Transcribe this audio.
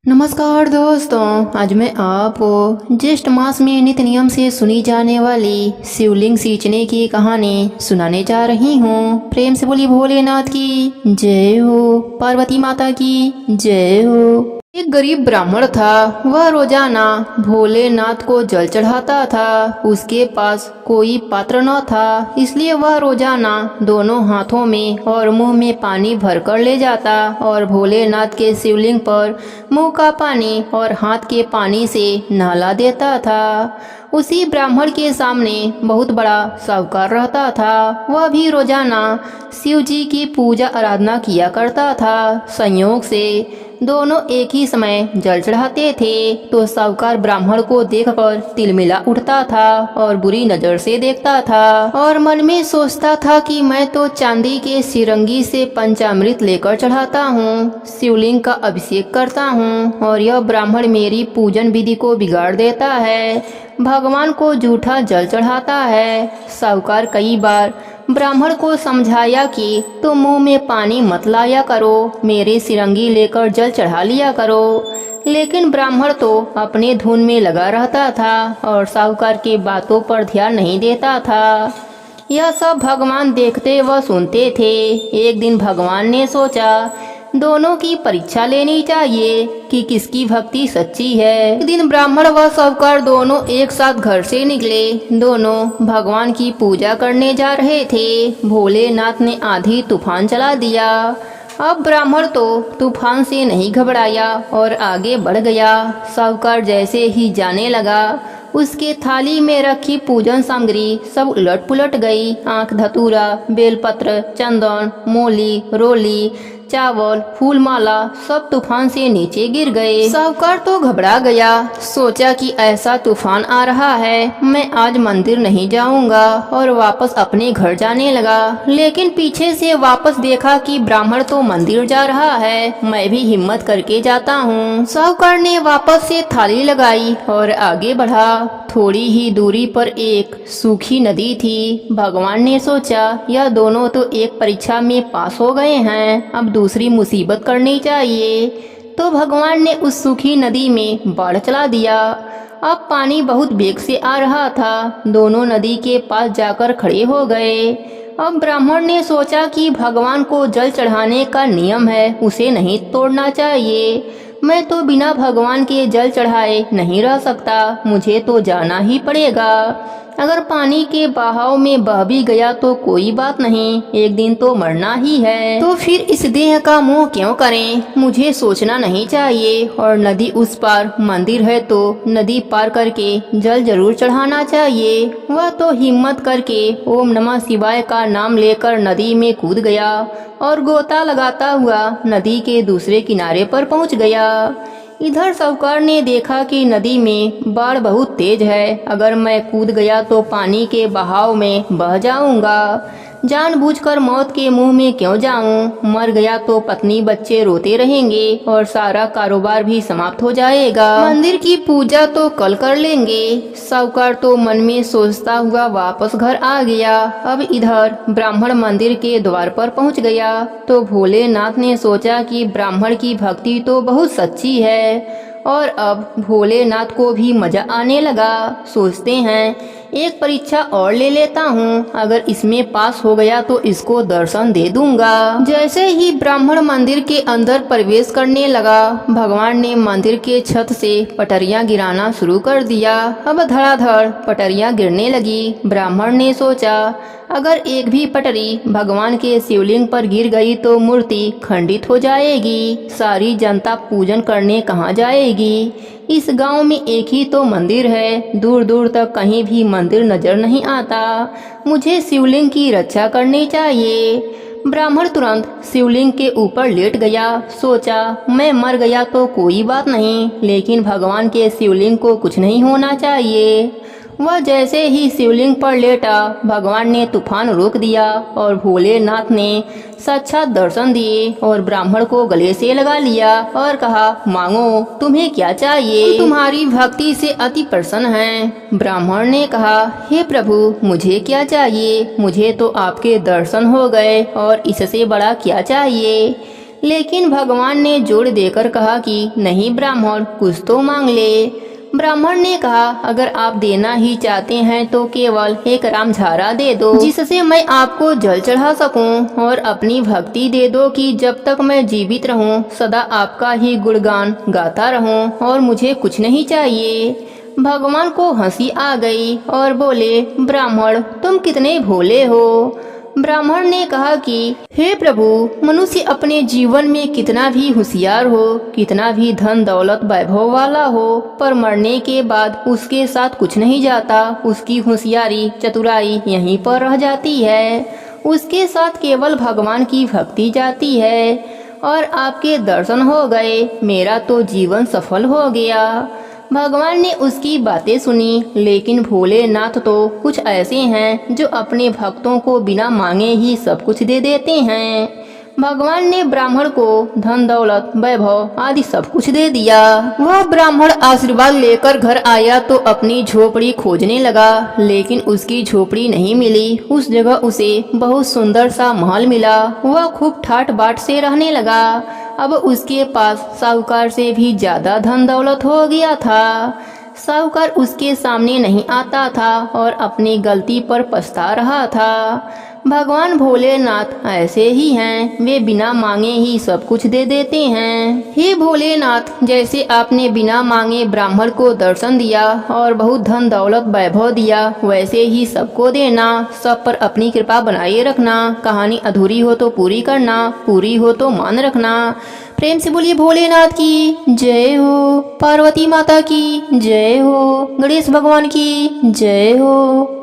नमस्कार दोस्तों, आज मैं आपको ज्येष्ठ मास में नित्य नियम से सुनी जाने वाली शिवलिंग सींचने की कहानी सुनाने जा रही हूँ। प्रेम से बोली भोलेनाथ की जय हो, पार्वती माता की जय हो। एक गरीब ब्राह्मण था। वह रोजाना भोलेनाथ को जल चढ़ाता था। उसके पास कोई पात्र न था, इसलिए वह रोजाना दोनों हाथों में और मुंह में पानी भरकर ले जाता और भोलेनाथ के शिवलिंग पर मुंह का पानी और हाथ के पानी से नहला देता था। उसी ब्राह्मण के सामने बहुत बड़ा साहूकार रहता था। वह भी रोजाना शिव जी की पूजा आराधना किया करता था। संयोग से दोनों एक ही समय जल चढ़ाते थे, तो साहूकार ब्राह्मण को देखकर तिलमिला उठता था और बुरी नजर से देखता था और मन में सोचता था कि मैं तो चांदी के सिरंगी से पंचामृत लेकर चढ़ाता हूँ, शिवलिंग का अभिषेक करता हूँ और यह ब्राह्मण मेरी पूजन विधि को बिगाड़ देता है, भगवान को जूठा जल चढ़ाता है। साहूकार कई बार ब्राह्मण को समझाया कि तुम मुंह में पानी मत लाया करो, मेरे सिरंगी लेकर जल चढ़ा लिया करो, लेकिन ब्राह्मण तो अपने धुन में लगा रहता था और साहूकार की बातों पर ध्यान नहीं देता था। यह सब भगवान देखते व सुनते थे। एक दिन भगवान ने सोचा दोनों की परीक्षा लेनी चाहिए कि किसकी भक्ति सच्ची है। एक दिन ब्राह्मण व साहूकार दोनों एक साथ घर से निकले। दोनों भगवान की पूजा करने जा रहे थे। भोलेनाथ ने आंधी तूफान चला दिया। अब ब्राह्मण तो तूफान से नहीं घबराया और आगे बढ़ गया। साहूकार जैसे ही जाने लगा, उसके थाली में रखी पूजन सामग्री सब उलट पुलट गई। आंख धतूरा, बेलपत्र, चंदन, मोली, रोली, चावल, फूलमाला सब तूफान से नीचे गिर गए। साहूकार तो घबरा गया। सोचा कि ऐसा तूफान आ रहा है, मैं आज मंदिर नहीं जाऊंगा और वापस अपने घर जाने लगा। लेकिन पीछे से वापस देखा कि ब्राह्मण तो मंदिर जा रहा है, मैं भी हिम्मत करके जाता हूँ। साहूकार ने वापस से थाली लगाई और आगे बढ़ा। थोड़ी ही दूरी पर एक सूखी नदी थी। भगवान ने सोचा यह दोनों तो एक परीक्षा में पास हो गए हैं, अब दूसरी मुसीबत करनी चाहिए। तो भगवान ने उस सूखी नदी में बाढ़ चला दिया। अब पानी बहुत वेग से आ रहा था। दोनों नदी के पास जाकर खड़े हो गए। अब ब्राह्मण ने सोचा कि भगवान को जल चढ़ाने का नियम है, उसे नहीं तोड़ना चाहिए। मैं तो बिना भगवान के जल चढ़ाए नहीं रह सकता, मुझे तो जाना ही पड़ेगा। अगर पानी के बहाव में बह भी गया तो कोई बात नहीं, एक दिन तो मरना ही है, तो फिर इस देह का मोह क्यों करें। मुझे सोचना नहीं चाहिए और नदी उस पार मंदिर है तो नदी पार करके जल जरूर चढ़ाना चाहिए। वह तो हिम्मत करके ओम नमः शिवाय का नाम लेकर नदी में कूद गया और गोता लगाता हुआ नदी के दूसरे किनारे पर पहुंच गया। इधर साहूकार ने देखा कि नदी में बाढ़ बहुत तेज है, अगर मैं कूद गया तो पानी के बहाव में बह जाऊंगा। जानबूझकर मौत के मुंह में क्यों जाऊं, मर गया तो पत्नी बच्चे रोते रहेंगे और सारा कारोबार भी समाप्त हो जाएगा। मंदिर की पूजा तो कल कर लेंगे। साहूकार तो मन में सोचता हुआ वापस घर आ गया। अब इधर ब्राह्मण मंदिर के द्वार पर पहुंच गया तो भोलेनाथ ने सोचा कि ब्राह्मण की भक्ति तो बहुत सच्ची है और अब भोलेनाथ को भी मजा आने लगा। सोचते हैं एक परीक्षा और ले लेता हूँ, अगर इसमें पास हो गया तो इसको दर्शन दे दूंगा। जैसे ही ब्राह्मण मंदिर के अंदर प्रवेश करने लगा, भगवान ने मंदिर के छत से पटरियां गिराना शुरू कर दिया। अब धड़ाधड़ पटरियां गिरने लगी। ब्राह्मण ने सोचा अगर एक भी पटरी भगवान के शिवलिंग पर गिर गई तो मूर्ति खंडित हो जाएगी, सारी जनता पूजन करने कहाँ जाएगी। इस गांव में एक ही तो मंदिर है, दूर दूर तक कहीं भी मंदिर नजर नहीं आता। मुझे शिवलिंग की रक्षा करनी चाहिए। ब्राह्मण तुरंत शिवलिंग के ऊपर लेट गया। सोचा मैं मर गया तो कोई बात नहीं, लेकिन भगवान के शिवलिंग को कुछ नहीं होना चाहिए। वह जैसे ही शिवलिंग पर लेटा, भगवान ने तूफान रोक दिया और भोलेनाथ ने साक्षात दर्शन दिए और ब्राह्मण को गले से लगा लिया और कहा मांगो तुम्हें क्या चाहिए, तुम्हारी भक्ति से अति प्रसन्न हैं। ब्राह्मण ने कहा हे प्रभु मुझे क्या चाहिए, मुझे तो आपके दर्शन हो गए और इससे बड़ा क्या चाहिए। लेकिन भगवान ने जोर देकर कहा कि नहीं ब्राह्मण, कुछ तो मांग ले। ब्राह्मण ने कहा, अगर आप देना ही चाहते हैं तो केवल एक रामझारा दे दो, जिससे मैं आपको जल चढ़ा सकूं, और अपनी भक्ति दे दो कि जब तक मैं जीवित रहूं सदा आपका ही गुणगान गाता रहूं, और मुझे कुछ नहीं चाहिए। भगवान को हंसी आ गई और बोले, ब्राह्मण तुम कितने भोले हो। ब्राह्मण ने कहा कि हे प्रभु, मनुष्य अपने जीवन में कितना भी होशियार हो, कितना भी धन दौलत वैभव वाला हो, पर मरने के बाद उसके साथ कुछ नहीं जाता। उसकी होशियारी चतुराई यहीं पर रह जाती है, उसके साथ केवल भगवान की भक्ति जाती है। और आपके दर्शन हो गए, मेरा तो जीवन सफल हो गया। भगवान ने उसकी बातें सुनी, लेकिन भोलेनाथ तो कुछ ऐसे हैं जो अपने भक्तों को बिना मांगे ही सब कुछ दे देते हैं। भगवान ने ब्राह्मण को धन दौलत वैभव आदि सब कुछ दे दिया। वह ब्राह्मण आशीर्वाद लेकर घर आया तो अपनी झोपड़ी खोजने लगा, लेकिन उसकी झोपड़ी नहीं मिली। उस जगह उसे बहुत सुंदर सा महल मिला। वह खूब ठाट बाट से रहने लगा। अब उसके पास साहूकार से भी ज्यादा धन दौलत हो गया था। साहूकार उसके सामने नहीं आता था और अपनी गलती पर पछता रहा था। भगवान भोलेनाथ ऐसे ही हैं, वे बिना मांगे ही सब कुछ दे देते हैं। हे भोलेनाथ, जैसे आपने बिना मांगे ब्राह्मण को दर्शन दिया और बहुत धन दौलत वैभव दिया, वैसे ही सबको देना। सब पर अपनी कृपा बनाए रखना। कहानी अधूरी हो तो पूरी करना, पूरी हो तो मान रखना। प्रेम से बोलिए भोलेनाथ की जय हो, पार्वती माता की जय हो, गणेश भगवान की जय हो।